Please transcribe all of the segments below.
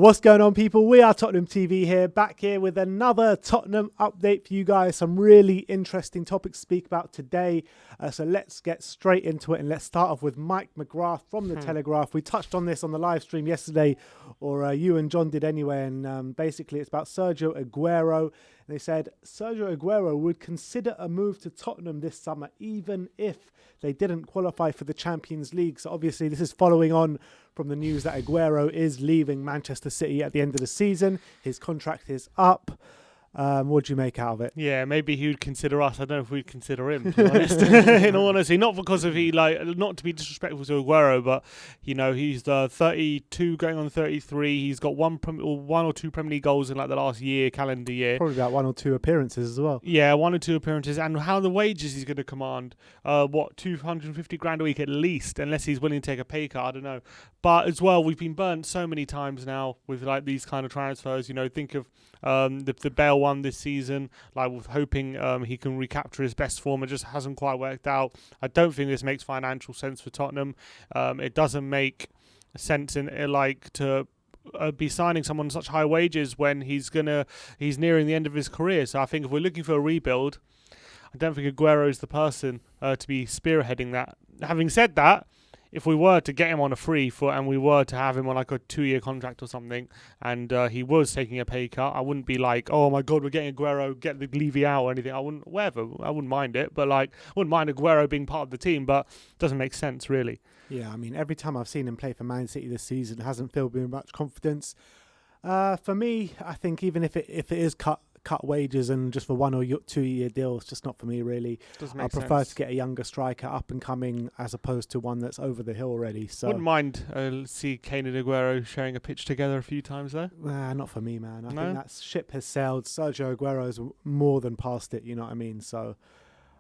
What's going on, people? We are Tottenham TV here, back here with another Tottenham update for you guys. Some really interesting topics to speak about today. So let's get straight into it, and let's start off with Mike McGrath from The Telegraph. We touched on this on the live stream yesterday, or you and John did anyway, and basically it's about Sergio Aguero. And they said Sergio Aguero would consider a move to Tottenham this summer, even if they didn't qualify for the Champions League. So obviously this is following on from the news that Aguero is leaving Manchester City at the end of the season. His contract is up. What do you make out of it? Yeah, maybe he would consider us. I don't know if we'd consider him, to be honest. In all honesty, not because of not to be disrespectful to Aguero, but he's 32 going on 33. He's got one or two Premier League goals in the last calendar year. Probably about one or two appearances as well. Yeah, one or two appearances, and how the wages he's going to command? 250 grand a week at least, unless he's willing to take a pay cut. I don't know. But as well, we've been burnt so many times now with these kind of transfers. Think of the Bale one this season, with hoping he can recapture his best form. It just hasn't quite worked out. I don't think this makes financial sense for Tottenham. It doesn't make sense to be signing someone on such high wages when he's nearing the end of his career. So I think if we're looking for a rebuild, I don't think Aguero is the person to be spearheading that. Having said that, if we were to get him on a free foot and we were to have him on a 2-year contract or something, and he was taking a pay cut, I wouldn't be like, oh my God, we're getting Aguero, get the Levy out or anything. I wouldn't mind it, but I wouldn't mind Aguero being part of the team, but it doesn't make sense really. Yeah, I mean, every time I've seen him play for Man City this season, it hasn't filled me with much confidence. For me, I think even if it is cut wages and just for 1 or 2 year deal, it's just not for me really. I prefer to get a younger striker up and coming as opposed to one that's over the hill already. So wouldn't mind see Kane and Aguero sharing a pitch together a few times though. Not for me, man. I think that ship has sailed. Sergio Aguero's more than past it, you know what I mean? So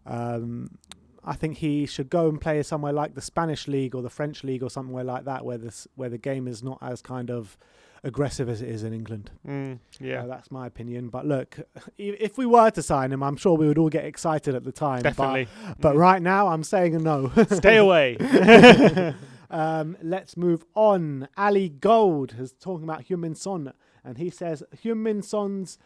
I think he should go and play somewhere like the Spanish league or the French league or somewhere like that, where the game is not as kind of aggressive as it is in England. That's my opinion. But look, if we were to sign him, I'm sure we would all get excited at the time. Definitely. But right now, I'm saying a no. Stay away. Let's move on. Ali Gold is talking about Heung-min Son, and he says Heung-min Son's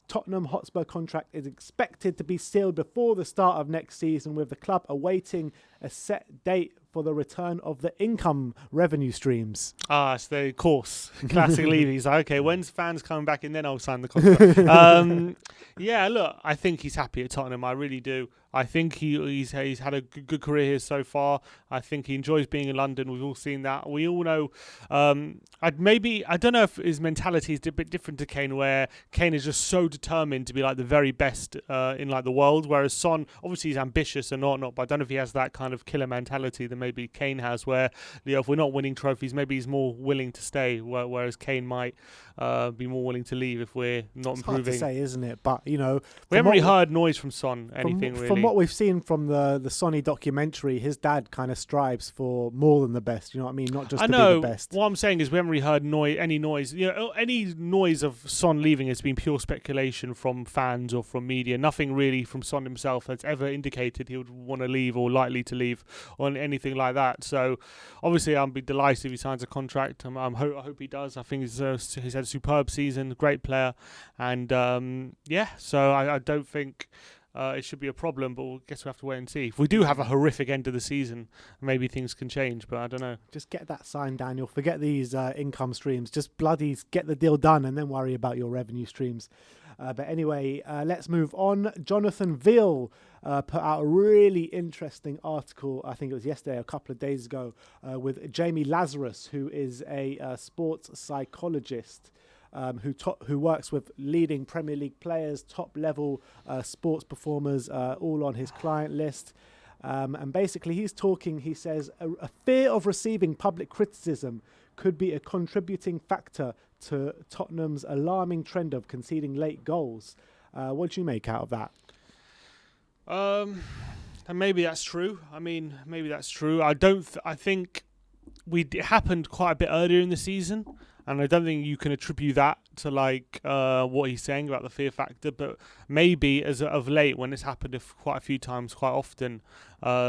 Tottenham Hotspur contract is expected to be sealed before the start of next season, with the club awaiting a set date for the return of the income revenue streams. It's the course. Classic Levy's. Okay, when's fans coming back in, then I'll sign the contract. Look, I think he's happy at Tottenham. I really do. I think he's had a good career here so far. I think he enjoys being in London. We've all seen that. We all know. I don't know if his mentality is a bit different to Kane, where Kane is just so determined to be the very best in the world, whereas Son, obviously he's ambitious and whatnot, but I don't know if he has that kind of killer mentality that maybe Kane has, where if we're not winning trophies, maybe he's more willing to stay, whereas Kane might be more willing to leave if we're not improving. It's hard to say, isn't it? But we haven't really heard noise from Son, really. From what we've seen from the Sonny documentary, his dad kind of strives for more than the best. You know what I mean? Not just to be the best. What I'm saying is we haven't really heard any noise. Any noise of Son leaving has been pure speculation from fans or from media. Nothing really from Son himself has ever indicated he would want to leave or likely to leave or anything like that. So obviously I'll be delighted if he signs a contract. I hope he does. I think he's had a superb season, great player, and so I don't think it should be a problem, but I guess we'll have to wait and see. If we do have a horrific end of the season, maybe things can change, but I don't know. Just get that signed, Daniel. Forget these income streams. Just bloody get the deal done and then worry about your revenue streams. But anyway, let's move on. Jonathan Veal put out a really interesting article, I think it was yesterday, a couple of days ago, with Jamie Lazarus, who is a sports psychologist. Who works with leading Premier League players, top-level sports performers, all on his client list. And basically he says, a fear of receiving public criticism could be a contributing factor to Tottenham's alarming trend of conceding late goals. What do you make out of that? And maybe that's true. Maybe that's true. I think it happened quite a bit earlier in the season. And I don't think you can attribute that to like what he's saying about the fear factor, but maybe as of late, when it's happened quite a few times, quite often,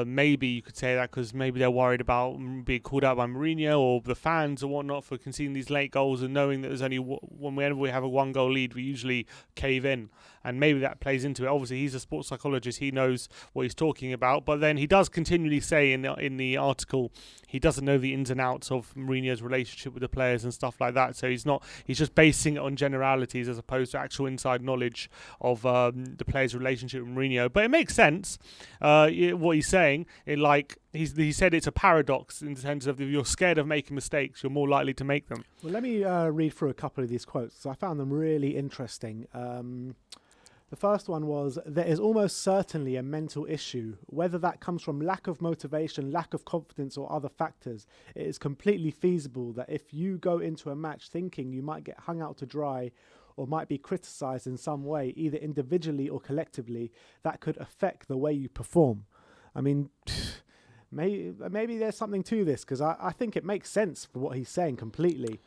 maybe you could say that because maybe they're worried about being called out by Mourinho or the fans or whatnot for conceding these late goals, and knowing that there's only whenever we have a 1-goal lead, we usually cave in, and maybe that plays into it. Obviously, he's a sports psychologist; he knows what he's talking about. But then he does continually say in the article he doesn't know the ins and outs of Mourinho's relationship with the players and stuff like that. So he's just basing it on generalities as opposed to actual inside knowledge of the players' relationship with Mourinho. But it makes sense what he's saying. He said it's a paradox in the sense of if you're scared of making mistakes, you're more likely to make them. Well, let me read through a couple of these quotes. So I found them really interesting. The first one was, there is almost certainly a mental issue. Whether that comes from lack of motivation, lack of confidence or other factors, it is completely feasible that if you go into a match thinking you might get hung out to dry or might be criticised in some way, either individually or collectively, that could affect the way you perform. I mean, maybe there's something to this, because I think it makes sense for what he's saying completely.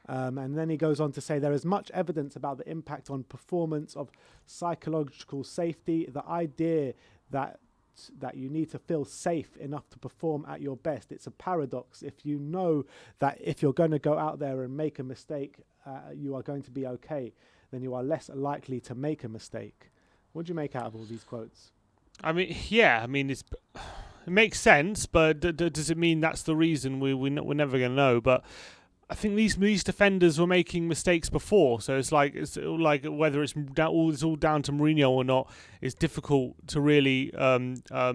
And then he goes on to say there is much evidence about the impact on performance of psychological safety. The idea that you need to feel safe enough to perform at your best. It's a paradox. If you know that if you're going to go out there and make a mistake, you are going to be okay, then you are less likely to make a mistake. What do you make out of all these quotes? I mean, yeah, it makes sense, but does it mean that's the reason? We're never going to know, but I think these defenders were making mistakes before, so it's like whether it's all down to Mourinho or not, it's difficult to really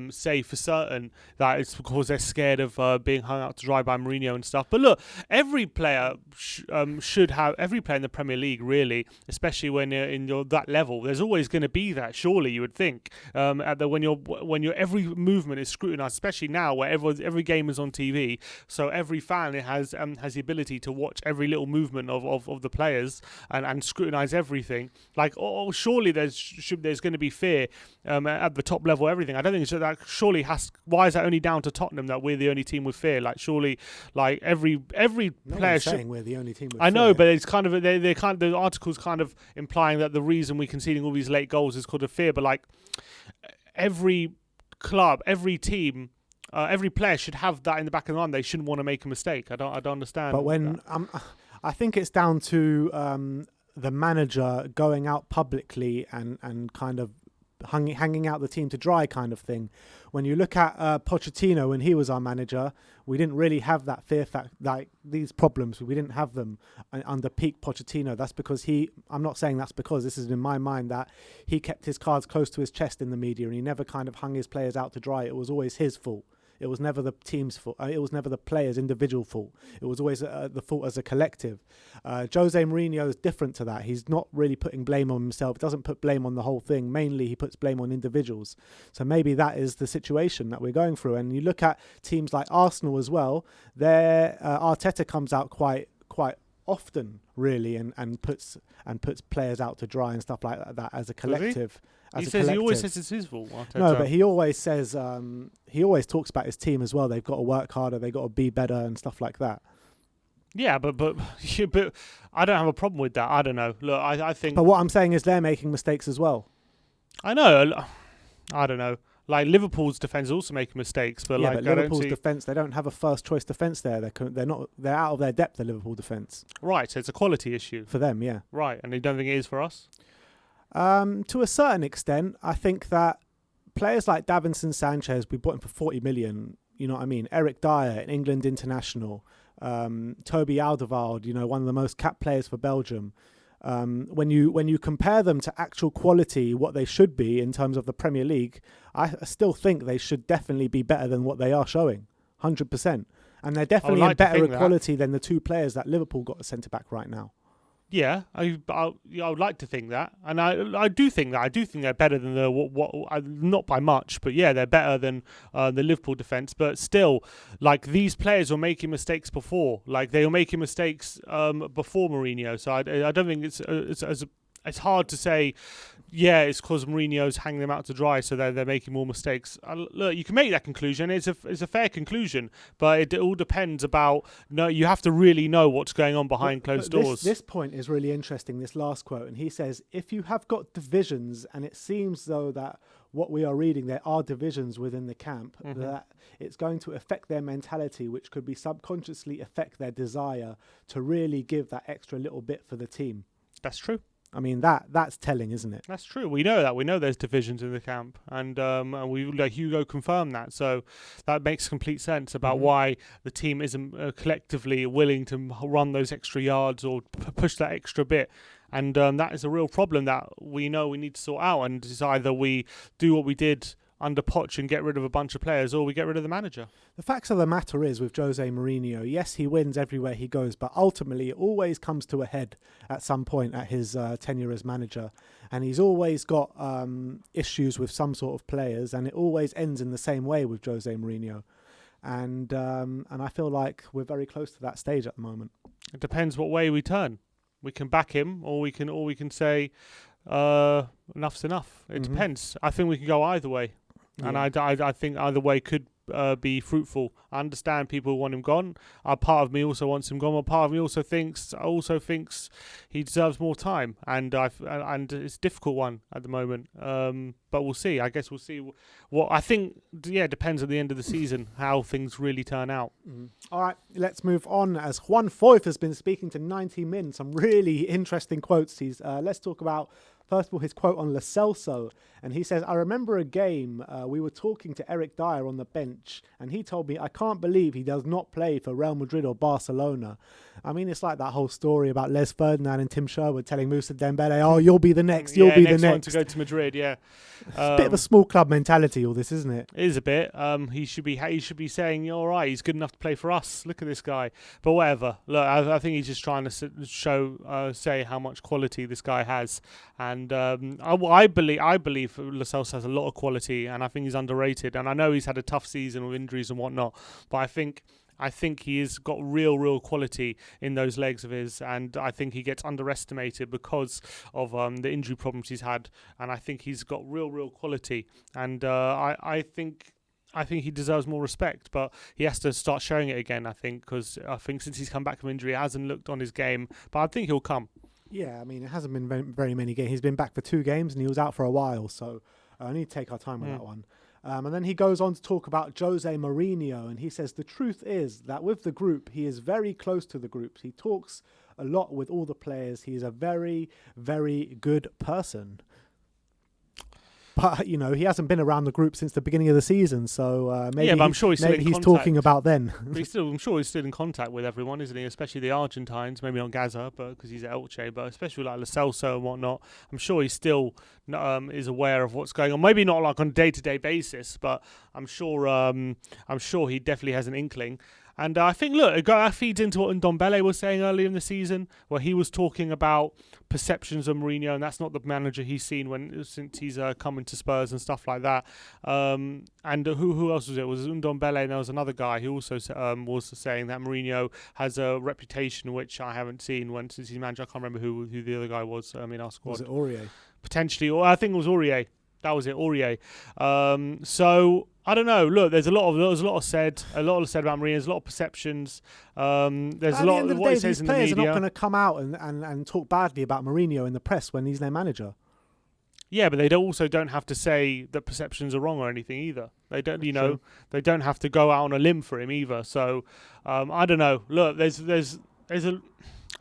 say for certain that it's because they're scared of being hung out to dry by Mourinho and stuff. But look, every player should have, every player in the Premier League really, especially when you're in that level, there's always going to be that. Surely you would think when your every movement is scrutinised, especially now where every game is on TV, so every fan has the ability to watch every little movement of the players and scrutinise everything. Like, surely there's going to be fear at the top level. Everything. I don't think that surely has. Why is that only down to Tottenham that we're the only team with fear? Like, surely, like every player should. Saying we're the only team with I know, fear. but it's kind of the article's kind of implying that the reason we're conceding all these late goals is because of fear. But like every club, every team. Every player should have that in the back of their mind. They shouldn't want to make a mistake. I don't understand. But when I think it's down to the manager going out publicly and kind of hanging out the team to dry kind of thing. When you look at Pochettino, when he was our manager, we didn't really have that fear fact, like these problems. We didn't have them under peak Pochettino. That's because I'm not saying that's because, this is in my mind, that he kept his cards close to his chest in the media and he never kind of hung his players out to dry. It was always his fault. It was never the team's fault. It was never the players' individual fault. It was always the fault as a collective. Jose Mourinho is different to that. He's not really putting blame on himself. Doesn't put blame on the whole thing. Mainly, he puts blame on individuals. So maybe that is the situation that we're going through. And you look at teams like Arsenal as well. Their Arteta comes out quite often, really, and puts players out to dry and stuff like that as a collective. He always says it's his fault. No, but he always says he always talks about his team as well. They've got to work harder. They've got to be better and stuff like that. Yeah, but I don't have a problem with that. I don't know. Look, I think. But what I'm saying is they're making mistakes as well. I know. I don't know. Like Liverpool's defence also making mistakes, but yeah, like but Liverpool's defence, they don't have a first choice defence there. They're out of their depth. The Liverpool defence. Right, so it's a quality issue for them. Yeah. Right, and you don't think it is for us? To a certain extent, I think that players like Davinson Sanchez, we bought him for 40 million. You know what I mean? Eric Dyer, an England international. Toby Alderweireld, one of the most capped players for Belgium. When you compare them to actual quality, what they should be in terms of the Premier League, I still think they should definitely be better than what they are showing, 100%. And they're definitely in better quality than the two players that Liverpool got at centre-back right now. Yeah, I would like to think that, and I do think that. I do think they're better than not by much, but yeah, they're better than the Liverpool defence. But still, like these players were making mistakes before, like they were making mistakes before Mourinho. So I don't think it's hard to say yeah, it's because Mourinho's hanging them out to dry, so they're making more mistakes. Look, you can make that conclusion. It's a fair conclusion, but it all depends about. No, you have to really know what's going on behind closed doors. This point is really interesting. This last quote, and he says, "If you have got divisions, and it seems though that what we are reading, there are divisions within the camp, that it's going to affect their mentality, which could be subconsciously affect their desire to really give that extra little bit for the team." That's true. I mean, that's telling, isn't it? That's true. We know that. We know there's divisions in the camp, and we Hugo confirmed that. So that makes complete sense about why the team isn't collectively willing to run those extra yards or push that extra bit. And that is a real problem that we know we need to sort out. And it's either we do what we did under Poch and get rid of a bunch of players, or we get rid of the manager. The facts of the matter is with Jose Mourinho, yes, he wins everywhere he goes, but ultimately it always comes to a head at some point at his tenure as manager. And he's always got issues with some sort of players, and it always ends in the same way with Jose Mourinho. And I feel like we're very close to that stage at the moment. It depends what way we turn. We can back him, or we can say enough's enough. It depends. I think we can go either way. Yeah. And I think either way could be fruitful. I understand people want him gone. Part of me also wants him gone. But part of me also thinks he deserves more time. And it's a difficult one at the moment. But we'll see. I guess we'll see what I think. Yeah, it depends at the end of the season how things really turn out. All right, let's move on. As Juan Foyth has been speaking to 90 Min, some really interesting quotes. Let's talk about. First of all, his quote on Lo Celso, and he says, "I remember a game, we were talking to Eric Dyer on the bench, and he told me, I can't believe he does not play for Real Madrid or Barcelona." I mean, it's like that whole story about Les Ferdinand and Tim Sherwood telling Moussa Dembele, "Oh, you'll be the next, you'll be the next one to go to Madrid." Yeah, it's a bit of a small club mentality, all this, isn't it? It is a bit. He should be saying, "You're all right. He's good enough to play for us. Look at this guy." But whatever. Look, I think he's just trying to say how much quality this guy has. And I believe Lo Celso has a lot of quality, and I think he's underrated. And I know he's had a tough season with injuries and whatnot, but I think he has got real quality in those legs of his, and I think he gets underestimated because of the injury problems he's had. And I think he's got real quality, and I think he deserves more respect, but he has to start showing it again. I think since he's come back from injury, he hasn't looked on his game, but I think he'll come. Yeah, I mean, it hasn't been very many games. He's been back for 2 games and he was out for a while, so I need to take our time on that one. And then he goes on to talk about Jose Mourinho, and he says, "The truth is that with the group, he is very close to the group. He talks a lot with all the players. He is a very, very good person." But, he hasn't been around the group since the beginning of the season, so maybe, but I'm sure he's talking about then. But I'm sure he's still in contact with everyone, isn't he? Especially the Argentines, maybe not Gaza, but because he's at Elche, but especially like Lo Celso and whatnot. I'm sure he still is aware of what's going on. Maybe not like on a day-to-day basis, but I'm sure he definitely has an inkling. And I think, look, it feeds into what Ndombele was saying earlier in the season, where he was talking about perceptions of Mourinho, and that's not the manager he's seen since he's come into Spurs and stuff like that. And who else was it? It was Ndombele, and there was another guy who also was saying that Mourinho has a reputation which I haven't seen since he's manager. I can't remember who the other guy was in our squad. Was it Aurier? Potentially, or I think it was Aurier. That was it, Aurier. So I don't know. Look, there's a lot said about Mourinho. There's a lot of perceptions. There's a lot of what he says in the media. These players are not going to come out and talk badly about Mourinho in the press when he's their manager. Yeah, but they don't have to say that perceptions are wrong or anything either. They don't, they don't have to go out on a limb for him either. So I don't know. Look, there's a.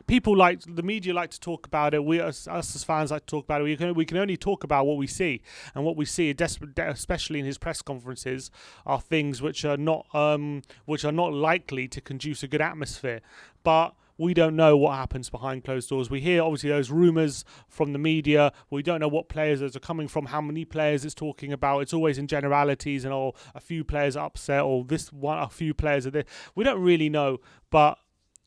People the media like to talk about it. Us as fans like to talk about it. We can only talk about what we see, and what we see, especially in his press conferences, are things which are not likely to conduce a good atmosphere. But we don't know what happens behind closed doors. We hear obviously those rumours from the media. We don't know what players those are coming from, how many players it's talking about. It's always in generalities, and a few players are upset, or a few players are there. We don't really know, but.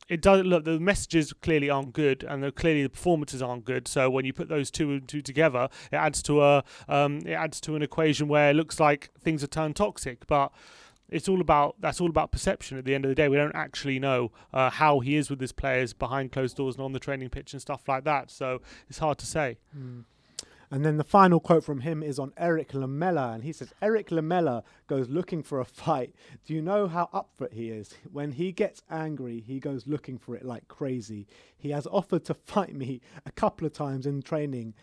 It does look. The messages clearly aren't good, and clearly the performances aren't good. So when you put those two and two together, it adds to an equation where it looks like things are turned toxic. But that's all about perception. At the end of the day, we don't actually know how he is with his players behind closed doors and on the training pitch and stuff like that. So it's hard to say. And then the final quote from him is on Eric Lamela, and he says, Eric Lamela goes looking for a fight. Do you know how up for it he is? When he gets angry, he goes looking for it like crazy. He has offered to fight me a couple of times in training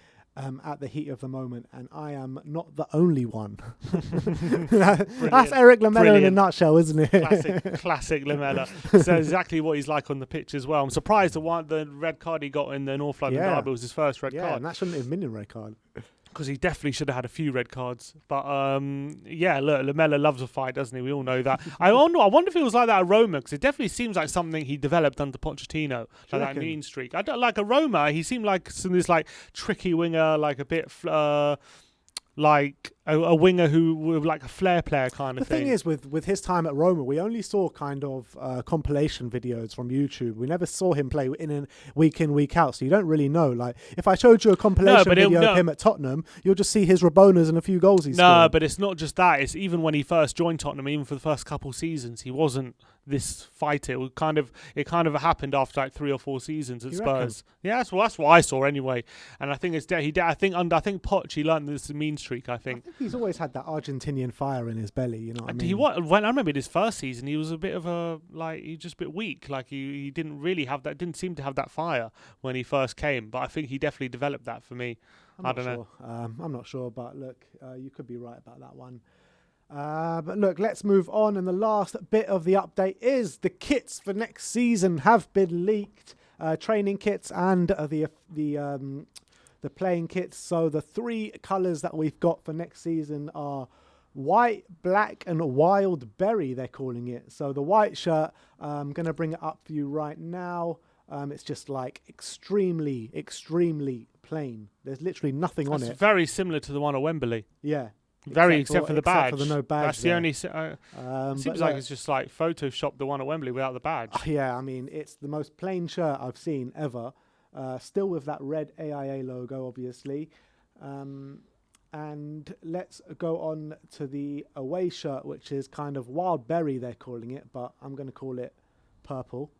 at the heat of the moment, and I am not the only one. That's Eric Lamela in a nutshell, isn't it? Classic Lamela. So exactly what he's like on the pitch as well. I'm surprised the red card he got in the North London derby was his first red card. And that shouldn't have been a red card. Because he definitely should have had a few red cards. But look, Lamela loves a fight, doesn't he? We all know that. I wonder if it was like that at Roma, because it definitely seems like something he developed under Pochettino, like that mean streak. I don't like a Roma. He seemed like this like tricky winger, like a bit like a winger who was like a flair player kind of thing. The thing is, with his time at Roma, we only saw kind of compilation videos from YouTube. We never saw him play in, week out, so you don't really know. Like, if I showed you a compilation video of him at Tottenham, you'll just see his Rabonas and a few goals he scored. No, but it's not just that. It's even when he first joined Tottenham, even for the first couple seasons, he wasn't this fighter. It kind of happened after like 3 or 4 seasons at Spurs. Yeah, that's what I saw anyway. And I think I think Poch, he learned this mean streak. I think he's always had that Argentinian fire in his belly. You know what I mean? When I remember his first season, he was a bit of he's just a bit weak. Like he didn't really have that. Didn't seem to have that fire when he first came. But I think he definitely developed that for me. I don't know. I'm not sure, but look, you could be right about that one. But look, let's move on. And the last bit of the update is the kits for next season have been leaked. Training kits and the playing kits. So the 3 colours that we've got for next season are white, black, and wild berry, they're calling it. So the white shirt, I'm going to bring it up for you right now. It's just like extremely, extremely plain. There's literally nothing on it. It's very similar to the one at Wembley. Yeah. Except for the badge. Except for the no badge. That's the only. Seems like it's just like photoshopped the one at Wembley without the badge. Yeah, I mean, it's the most plain shirt I've seen ever. Still with that red AIA logo, obviously. And let's go on to the away shirt, which is kind of wild berry, they're calling it, but I'm going to call it purple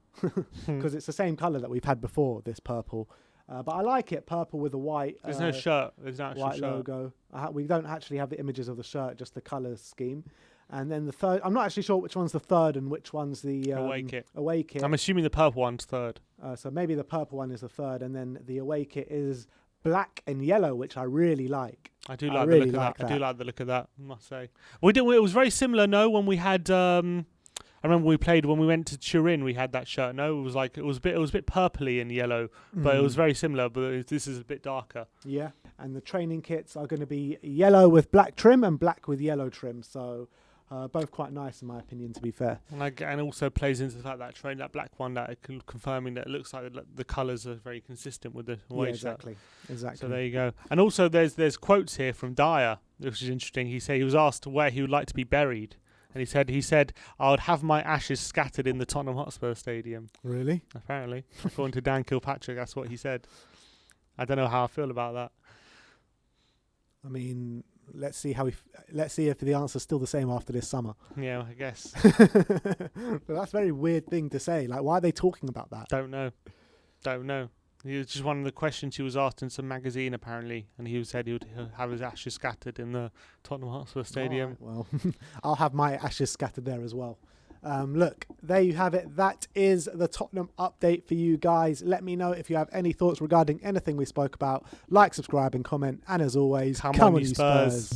because it's the same colour that we've had before, this purple. But I like it, purple with a white. There's no shirt. There's no actual white shirt. logo. We don't actually have the images of the shirt, just the colour scheme. And then the third, I'm not actually sure which one's the third and which one's the away kit. Away kit. I'm assuming the purple one's third. So maybe the purple one is the third, and then the away kit is black and yellow, which I really like. I do like the look of that. I do like the look of that, I must say. It was very similar, when we had. I remember when we went to Turin, we had that shirt. No, it was a bit purpley and yellow, but it was very similar. But this is a bit darker. Yeah, and the training kits are going to be yellow with black trim and black with yellow trim. So both quite nice in my opinion, to be fair. And also plays into the fact that black one, that confirming that it looks like the colours are very consistent with the away shirt. Exactly. So there you go. And also there's quotes here from Dyer, which is interesting. He was asked where he would like to be buried. And he said, I would have my ashes scattered in the Tottenham Hotspur Stadium. Really? Apparently. According to Dan Kilpatrick, that's what he said. I don't know how I feel about that. I mean, let's see if the answer's still the same after this summer. Yeah, I guess. But that's a very weird thing to say. Like, why are they talking about that? Don't know. It was just one of the questions he was asked in some magazine, apparently, and he said he would have his ashes scattered in the Tottenham Hotspur Stadium. Right, well, I'll have my ashes scattered there as well. Look, there you have it. That is the Tottenham update for you guys. Let me know if you have any thoughts regarding anything we spoke about. Like, subscribe, and comment. And as always, come on, you Spurs.